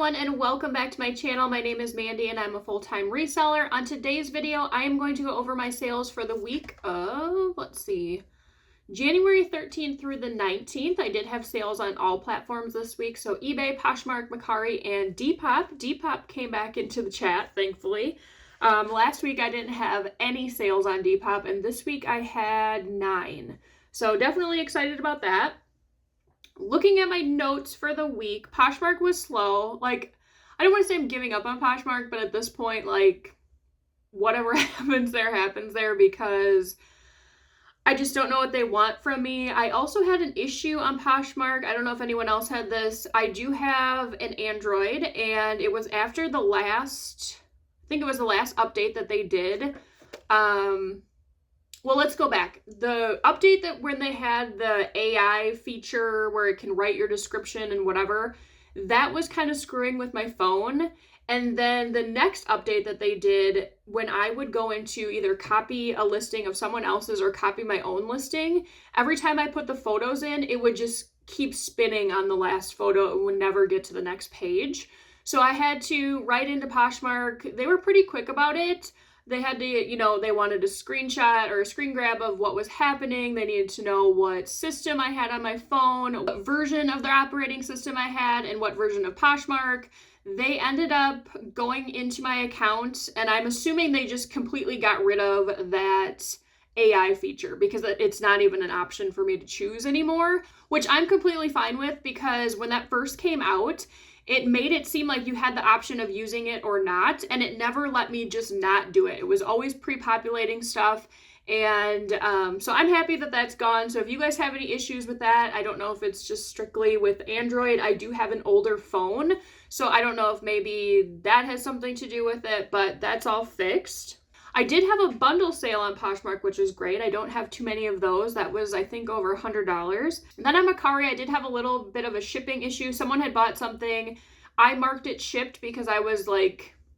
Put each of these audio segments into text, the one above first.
everyone, and welcome back to my channel. My name is Mandy and I'm a full-time reseller. On today's video, I am going to go over my sales for the week of, January 13th through the 19th. I did have sales on all platforms this week, so eBay, Poshmark, Mercari, and Depop. Depop came back into the chat, thankfully. Last week I didn't have any sales on Depop, and this week I had 9. So definitely excited about that. Looking at my notes for the week, Poshmark was slow. I don't want to say I'm giving up on Poshmark, but at this point, whatever happens there because I just don't know what they want from me. I also had an issue on Poshmark. I don't know if anyone else had this. I do have an Android, and it was after the last update that they did. Well, let's go back. The update that when they had the AI feature where it can write your description and whatever, that was kind of screwing with my phone. And then the next update that they did, when I would go into either copy a listing of someone else's or copy my own listing, every time I put the photos in, it would just keep spinning on the last photo. It would never get to the next page. So I had to write into Poshmark. They were pretty quick about it. They had to, they wanted a screenshot or a screen grab of what was happening. They needed to know what system I had on my phone, what version of their operating system I had, and what version of Poshmark. They ended up going into my account, and I'm assuming they just completely got rid of that AI feature because it's not even an option for me to choose anymore, which I'm completely fine with because when that first came out, it made it seem like you had the option of using it or not, and it never let me just not do it. It was always pre-populating stuff, and so I'm happy that that's gone. So if you guys have any issues with that, I don't know if it's just strictly with Android. I do have an older phone, so I don't know if maybe that has something to do with it, but that's all fixed. I did have a bundle sale on Poshmark, which is great. I don't have too many of those. That was, I think, over $100. And then on Mercari, I did have a little bit of a shipping issue. Someone had bought something. I marked it shipped because I was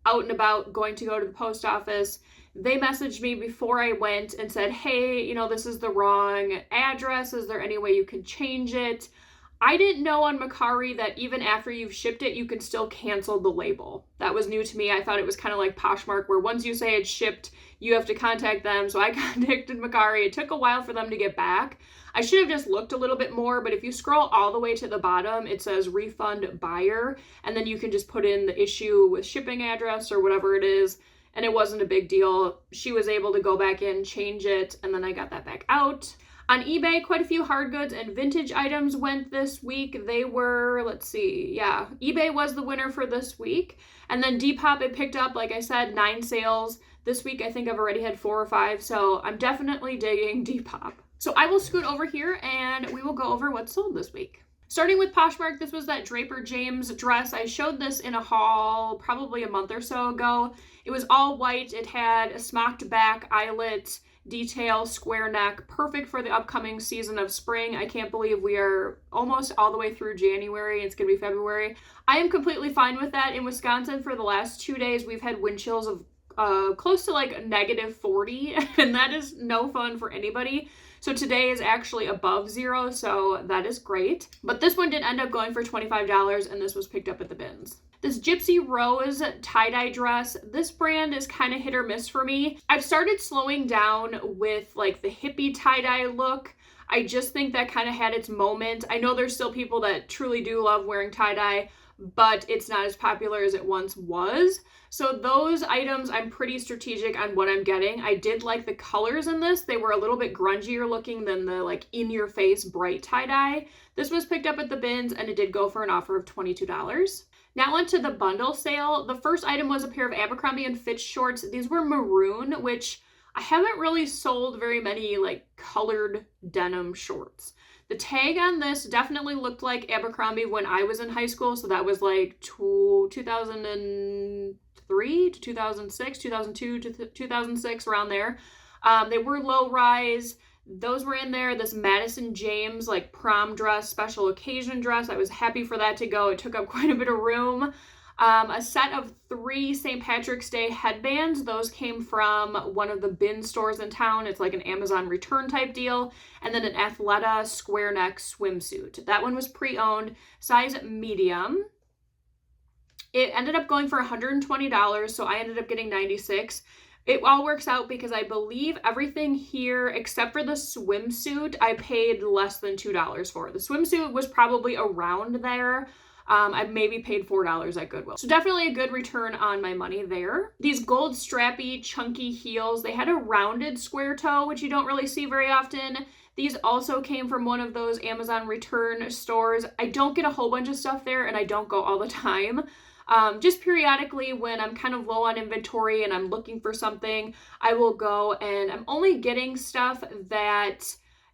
out and about going to go to the post office. They messaged me before I went and said, hey, this is the wrong address. Is there any way you can change it? I didn't know on Mercari that even after you've shipped it, you can still cancel the label. That was new to me. I thought it was kind of like Poshmark, where once you say it's shipped, you have to contact them. So I contacted Mercari. It took a while for them to get back. I should have just looked a little bit more, but if you scroll all the way to the bottom, it says refund buyer, and then you can just put in the issue with shipping address or whatever it is, and it wasn't a big deal. She was able to go back in, change it, and then I got that back out. On eBay, quite a few hard goods and vintage items went this week. They were, eBay was the winner for this week. And then Depop, it picked up, like I said, 9 sales. This week, I think I've already had 4 or 5, so I'm definitely digging Depop. So I will scoot over here and we will go over what sold this week. Starting with Poshmark, this was that Draper James dress. I showed this in a haul probably a month or so ago. It was all white. It had a smocked back, eyelet, detail, square neck, perfect for the upcoming season of spring. I can't believe we are almost all the way through January. It's gonna be February. I am completely fine with that. In Wisconsin, for the last 2 days, we've had wind chills of close to -40, and that is no fun for anybody. So today is actually above 0, so that is great. But this one did end up going for $25, and this was picked up at the bins. This Gypsy Rose tie-dye dress, this brand is kind of hit or miss for me. I've started slowing down with the hippie tie-dye look. I just think that kind of had its moment. I know there's still people that truly do love wearing tie-dye, but it's not as popular as it once was. So those items, I'm pretty strategic on what I'm getting. I did like the colors in this. They were a little bit grungier looking than the in-your-face bright tie-dye. This was picked up at the bins, and it did go for an offer of $22. Now onto the bundle sale. The first item was a pair of Abercrombie & Fitch shorts. These were maroon, which I haven't really sold very many colored denim shorts. The tag on this definitely looked like Abercrombie when I was in high school. So that was 2003 to 2006, 2002 to 2006, around there. They were low rise. Those were in there. This Madison James prom dress, special occasion dress. I was happy for that to go. It took up quite a bit of room. A set of 3 St. Patrick's Day headbands. Those came from one of the bin stores in town. It's like an Amazon return type deal. And then an Athleta square neck swimsuit. That one was pre-owned, size medium. It ended up going for $120, so I ended up getting 96. It all works out because I believe everything here, except for the swimsuit, I paid less than $2 for. The swimsuit was probably around there. I maybe paid $4 at Goodwill. So definitely a good return on my money there. These gold strappy, chunky heels, they had a rounded square toe, which you don't really see very often. These also came from one of those Amazon return stores. I don't get a whole bunch of stuff there, and I don't go all the time. Just periodically when I'm kind of low on inventory and I'm looking for something, I will go, and I'm only getting stuff that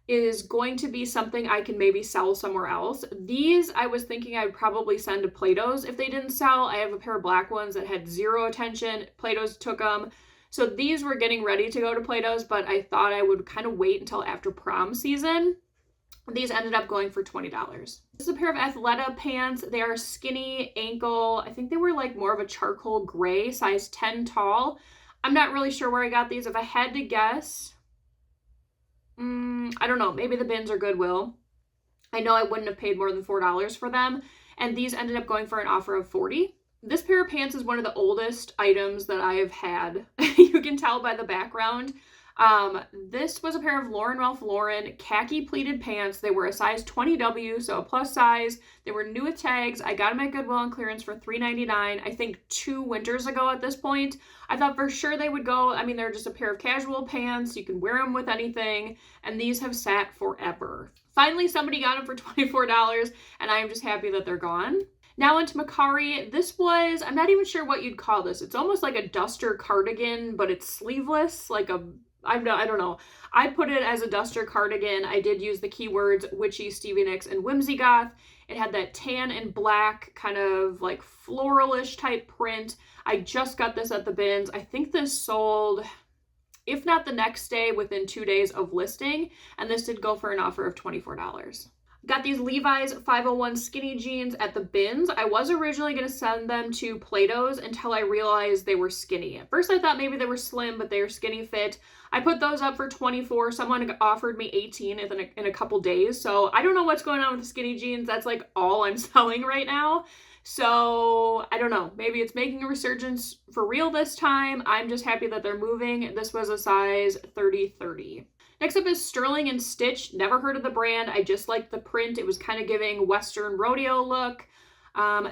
is going to be something I can maybe sell somewhere else. These, I was thinking I would probably send to Plato's if they didn't sell. I have a pair of black ones that had zero attention. Plato's took them. So these were getting ready to go to Plato's, but I thought I would kind of wait until after prom season. These ended up going for $20. This is a pair of Athleta pants. They are skinny ankle. I think they were like more of a charcoal gray, size 10 tall. I'm not really sure where I got these. If I had to guess, I don't know, maybe the bins or Goodwill. I know I wouldn't have paid more than $4 for them, and these ended up going for an offer of $40. This pair of pants is one of the oldest items that I have had. You can tell by the background. This was a pair of Lauren Ralph Lauren khaki pleated pants. They were a size 20W, so a plus size. They were new with tags. I got them at Goodwill on clearance for $3.99, I think 2 winters ago at this point. I thought for sure they would go. I mean, they're just a pair of casual pants. You can wear them with anything, and these have sat forever. Finally, somebody got them for $24, and I am just happy that they're gone. Now into Mercari. This was, I'm not even sure what you'd call this. It's almost like a duster cardigan, but it's sleeveless, like a, I don't know. I put it as a duster cardigan. I did use the keywords witchy, Stevie Nicks, and whimsy goth. It had that tan and black kind of like floralish type print. I just got this at the bins. I think this sold, if not the next day, within 2 days of listing. And this did go for an offer of $24. Got these Levi's 501 skinny jeans at the bins. I was originally going to send them to Plato's until I realized they were skinny. At first I thought maybe they were slim, but they were skinny fit. I put those up for $24. Someone offered me $18 in a couple days. So I don't know what's going on with the skinny jeans. That's like all I'm selling right now. So I don't know. Maybe it's making a resurgence for real this time. I'm just happy that they're moving. This was a size 30-30. Next up is Sterling and Stitch. Never heard of the brand. I just liked the print. It was kind of giving Western rodeo look.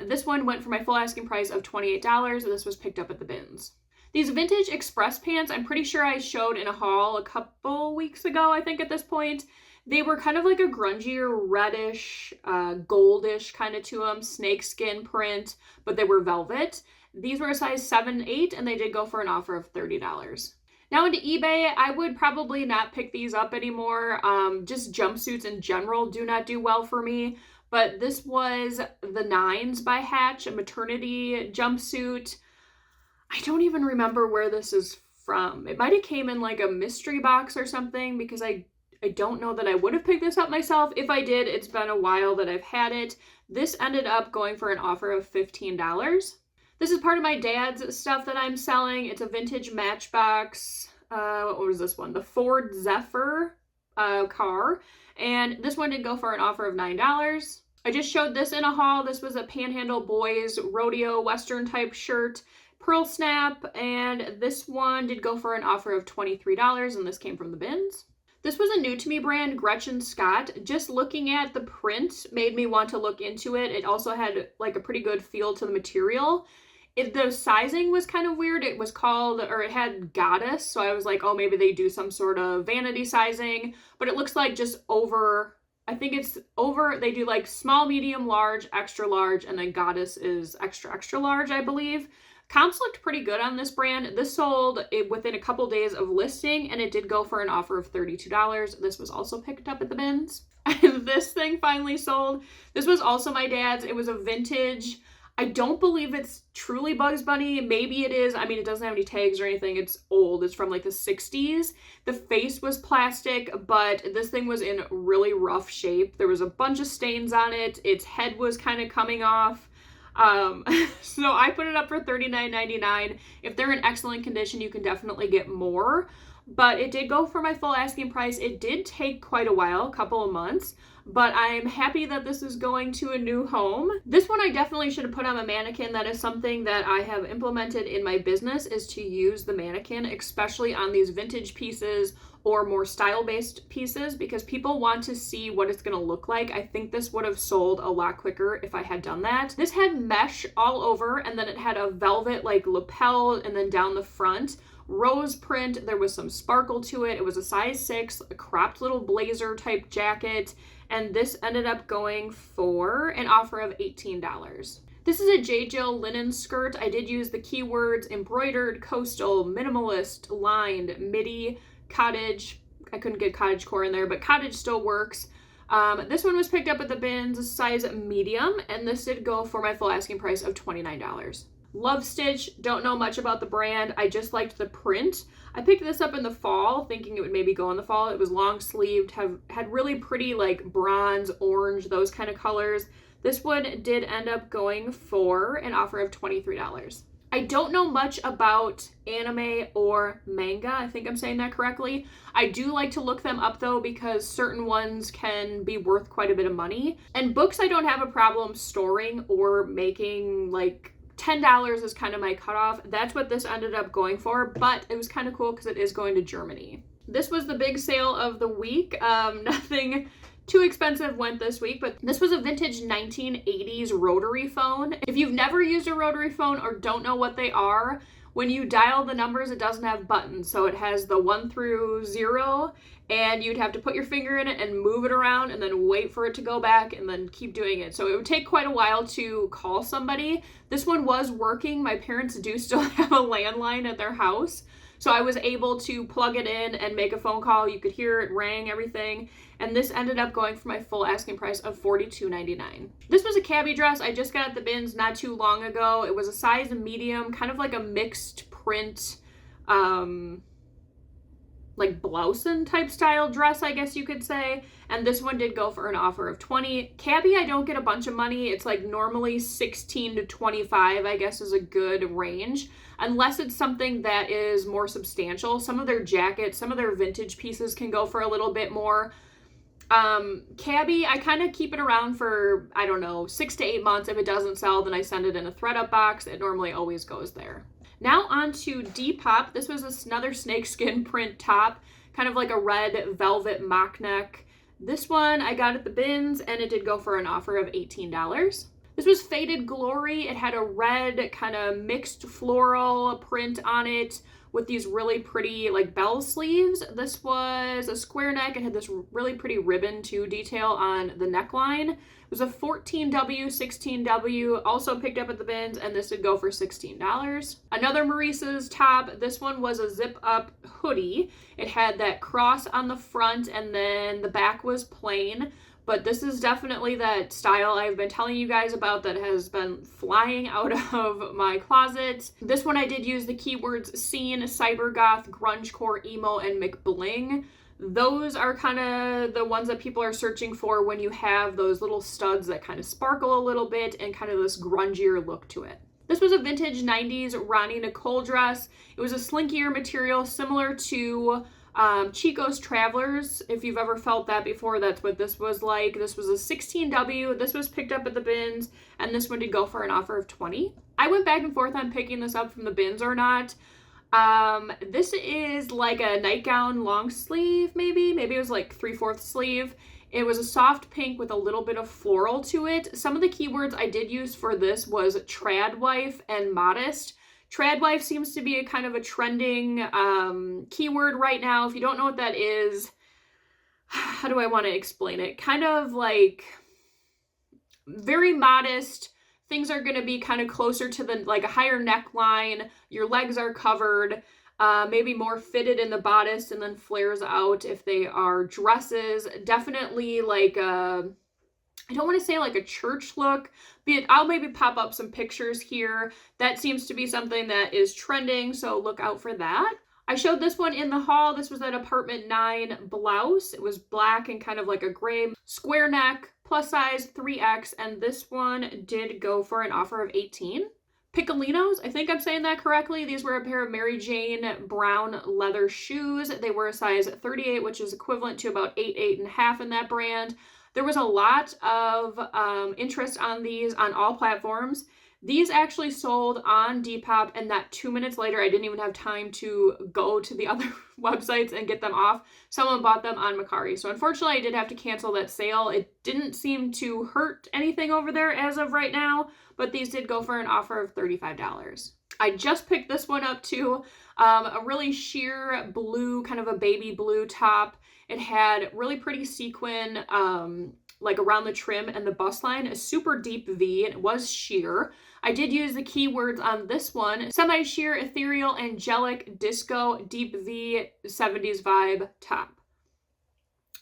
This one went for my full asking price of $28. This was picked up at the bins. These vintage express pants, I'm pretty sure I showed in a haul a couple weeks ago, I think at this point. They were kind of like a grungier, reddish, goldish kind of to them, snakeskin print, but they were velvet. These were a size 7-8, and they did go for an offer of $30. Now into eBay, I would probably not pick these up anymore. Just jumpsuits in general do not do well for me. But this was the Nines by Hatch, a maternity jumpsuit. I don't even remember where this is from. It might have came in like a mystery box or something, because I don't know that I would have picked this up myself. If I did, it's been a while that I've had it. This ended up going for an offer of $15. This is part of my dad's stuff that I'm selling. It's a vintage Matchbox, what was this one? The Ford Zephyr car. And this one did go for an offer of $9. I just showed this in a haul. This was a Panhandle Boys rodeo Western type shirt, pearl snap. And this one did go for an offer of $23, and this came from the bins. This was a new to me brand, Gretchen Scott. Just looking at the print made me want to look into it. It also had like a pretty good feel to the material. The sizing was kind of weird. It was called, or it had goddess, so I was like, oh, maybe they do some sort of vanity sizing, but it looks like just over, I think it's over, they do like small, medium, large, extra large, and then goddess is extra, extra large, I believe. Comps looked pretty good on this brand. This sold within a couple days of listing, and it did go for an offer of $32. This was also picked up at the bins. And this thing finally sold. This was also my dad's. It was a vintage, I don't believe it's truly Bugs Bunny. Maybe it is. I mean, it doesn't have any tags or anything. It's old. It's from like the 60s. The face was plastic, but this thing was in really rough shape. There was a bunch of stains on it. Its head was kind of coming off. So I put it up for $39.99. If they're in excellent condition, you can definitely get more. but it did go for my full asking price. It did take quite a while, a couple of months, but I'm happy that this is going to a new home. This one I definitely should have put on a mannequin. That is something that I have implemented in my business, is to use the mannequin, especially on these vintage pieces or more style-based pieces, because people want to see what it's going to look like. I think this would have sold a lot quicker if I had done that. This had mesh all over, and then it had a velvet like lapel, and then down the front, rose print. There was some sparkle to it. It was a size 6, a cropped little blazer type jacket, and this ended up going for an offer of $18. This is a J. Jill linen skirt. I did use the keywords embroidered, coastal, minimalist, lined, midi, cottage. I couldn't get cottagecore in there, but cottage still works. This one was picked up at the bins, size medium, and this did go for my full asking price of $29. Love Stitch, don't know much about the brand. I just liked the print. I picked this up in the fall, thinking it would maybe go in the fall. It was long sleeved, had really pretty like bronze, orange, those kind of colors. This one did end up going for an offer of $23. I don't know much about anime or manga. I think I'm saying that correctly. I do like to look them up though, because certain ones can be worth quite a bit of money. And books I don't have a problem storing or making. Like $10 is kind of my cutoff. That's what this ended up going for, but it was kind of cool because it is going to Germany. This was the big sale of the week. Nothing too expensive went this week, but this was a vintage 1980s rotary phone. If you've never used a rotary phone or don't know what they are, when you dial the numbers, it doesn't have buttons. So it has the 1 through 0, and you'd have to put your finger in it and move it around and then wait for it to go back and then keep doing it. So it would take quite a while to call somebody. This one was working. My parents do still have a landline at their house. So I was able to plug it in and make a phone call. You could hear it rang, everything. And this ended up going for my full asking price of $42.99. This was a cabbie dress I just got at the bins not too long ago. It was a size medium, kind of like a mixed print, like blouson type style dress, I guess you could say. And this one did go for an offer of $20. Cabbie, I don't get a bunch of money. It's like normally $16 to $25, I guess, is a good range, unless it's something that is more substantial. Some of their jackets, some of their vintage pieces can go for a little bit more. Cabbie, I kind of keep it around for, I don't know, 6 to 8 months. If it doesn't sell, then I send it in a thread-up box. It normally always goes there. Now on to Depop. This was another snakeskin print top, kind of like a red velvet mock neck. This one I got at the bins, and it did go for an offer of $18. This was Faded Glory. It had a red kind of mixed floral print on it with these really pretty like bell sleeves. This was a square neck. It had this really pretty ribbon too detail on the neckline. It was a 14W, 16W, also picked up at the bins, and this did go for $16. Another Maurice's top. This one was a zip up hoodie. It had that cross on the front, and then the back was plain. But this is definitely that style I've been telling you guys about that has been flying out of my closet. This one I did use the keywords scene, cybergoth, grungecore, emo, and McBling. Those are kind of the ones that people are searching for when you have those little studs that kind of sparkle a little bit and kind of this grungier look to it. This was a vintage 90s Ronnie Nicole dress. It was a slinkier material similar to Chico's Travelers. If you've ever felt that before, that's what this was like. This was a 16W. This was picked up at the bins, and this one did go for an offer of $20. I went back and forth on picking this up from the bins or not. This is like a nightgown long sleeve, maybe it was like 3/4 sleeve. It was a soft pink with a little bit of floral to it. Some of the keywords I did use for this was trad wife and modest. Trad wife seems to be a kind of a trending keyword right now. If you don't know what that is, how do I want to explain it? Kind of like very modest. Things are going to be kind of closer to the like a higher neckline. Your legs are covered, maybe more fitted in the bodice and then flares out if they are dresses. Definitely like a, I don't want to say like a church look, but I'll maybe pop up some pictures here. That seems to be something that is trending, so look out for that. I showed this one in the haul. This was that apartment 9 blouse. It was black and kind of like a gray square neck, plus size 3X, and this one did go for an offer of $18. Piccolinos, I think I'm saying that correctly. These were a pair of Mary Jane brown leather shoes. They were a size 38, which is equivalent to about 8.5 in that brand. There was a lot of interest on these on all platforms. These actually sold on Depop, and that 2 minutes later, I didn't even have time to go to the other websites and get them off. Someone bought them on Mercari. So unfortunately, I did have to cancel that sale. It didn't seem to hurt anything over there as of right now, but these did go for an offer of $35. I just picked this one up too. A really sheer blue, kind of a baby blue top. It had really pretty sequin, like around the trim and the bust line, a super deep V, and it was sheer. I did use the keywords on this one: semi-sheer, ethereal, angelic, disco, deep V, 70s vibe top.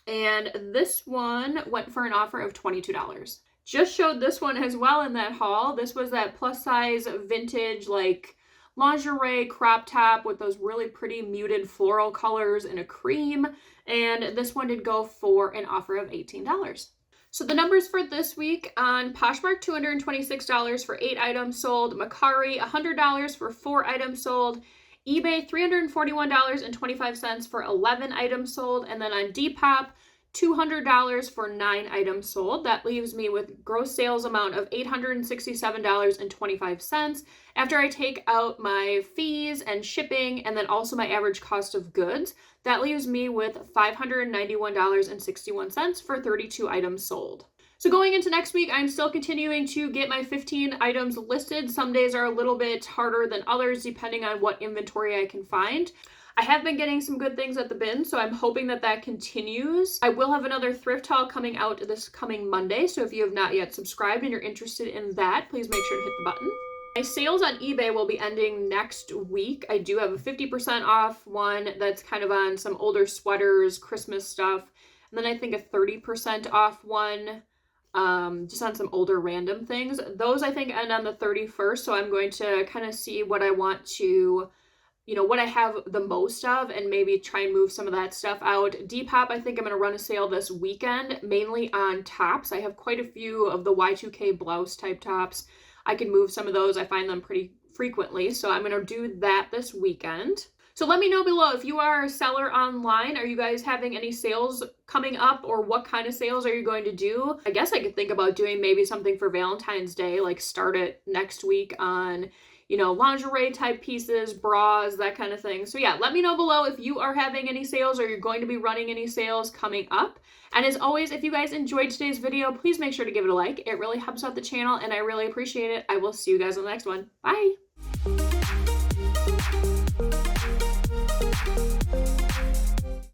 And this one went for an offer of $22. Just showed this one as well in that haul. This was that plus size vintage, like lingerie crop top with those really pretty muted floral colors in a cream. And this one did go for an offer of $18. So the numbers for this week: on Poshmark, $226 for 8 items sold. Mercari, $100 for 4 items sold. eBay, $341.25 for 11 items sold. And then on Depop, $200 for 9 items sold. That leaves me with gross sales amount of $867.25. After I take out my fees and shipping, and then also my average cost of goods, that leaves me with $591.61 for 32 items sold. So going into next week, I'm still continuing to get my 15 items listed. Some days are a little bit harder than others, depending on what inventory I can find. I have been getting some good things at the bin, so I'm hoping that that continues. I will have another thrift haul coming out this coming Monday, so if you have not yet subscribed and you're interested in that, please make sure to hit the button. My sales on eBay will be ending next week. I do have a 50% off one that's kind of on some older sweaters, Christmas stuff, and then I think a 30% off one just on some older random things. Those I think end on the 31st, so I'm going to kind of see what I want to, what I have the most of, and maybe try and move some of that stuff out. Depop, I think I'm going to run a sale this weekend, mainly on tops. I have quite a few of the Y2K blouse type tops. I can move some of those. I find them pretty frequently, so I'm going to do that this weekend. So let me know below if you are a seller online. Are you guys having any sales coming up, or what kind of sales are you going to do? I guess I could think about doing maybe something for Valentine's Day, like start it next week on lingerie type pieces, bras, that kind of thing. So yeah, let me know below if you are having any sales, or you're going to be running any sales coming up. And as always, if you guys enjoyed today's video, please make sure to give it a like. It really helps out the channel and I really appreciate it. I will see you guys on the next one. Bye.